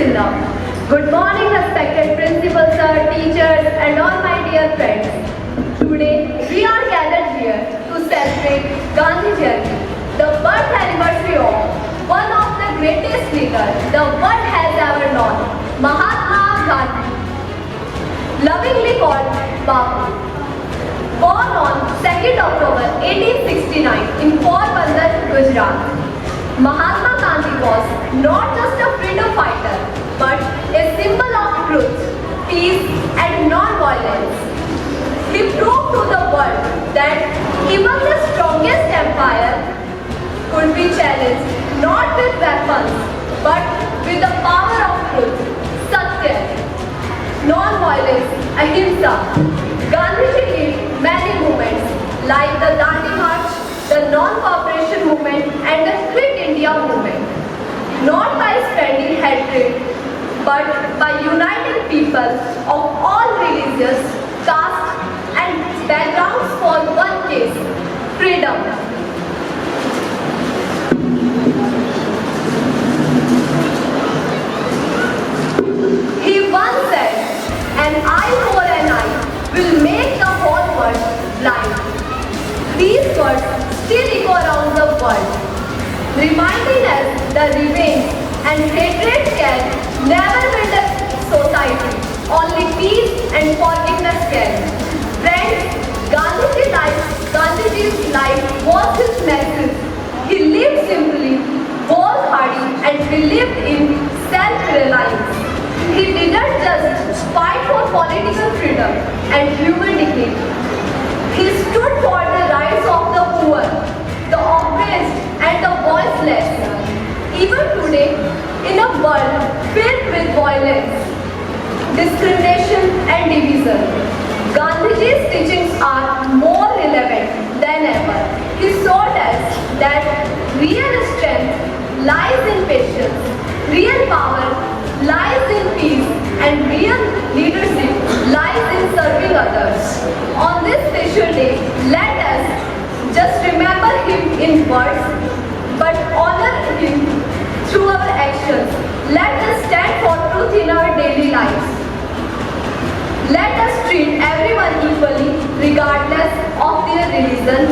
in love. Good morning, respected principal sir, teachers, and all my dear friends. Today, we are gathered here to celebrate Gandhi Jayanti, the birth anniversary of one of the greatest leaders the world has ever known, Mahatma Gandhi, lovingly called Bapu. Born on 2nd October 1869 in Porbandar, Gujarat, Mahatma Gandhi was not just a freedom fighter, but a symbol of truth, peace, and non-violence. He proved to the world that even the strongest empire could be challenged not with weapons, but with the power of truth, satya, non-violence, ahimsa. Gandhiji led many movements like the Gandhi March, the non-cooperation movement, and the Quit India movement, not by spreading hatred, but by uniting people of all religious, caste, and backgrounds for one case, freedom. He once said, "An eye for an eye will make the whole world blind." These words still echo around the world, reminding us that revenge and hatred can never build a society. Only peace and forgiveness can. Friends, Gandhiji's life was his message. He lived simply, was hardy, and believed in self-reliance. He didn't just fight for political freedom and human dignity. He stood for the rights of the poor, the oppressed, and the voiceless. Even today, in a world filled with violence, discrimination, and division, Gandhiji's teachings are more relevant than ever. He showed us that real strength lies in patience, real power lies in peace, and real leadership lies in serving others. On this special day, let us just remember him in words, but honor him through our actions. Let us stand for truth in our daily lives. Let us treat everyone equally, regardless of their religion,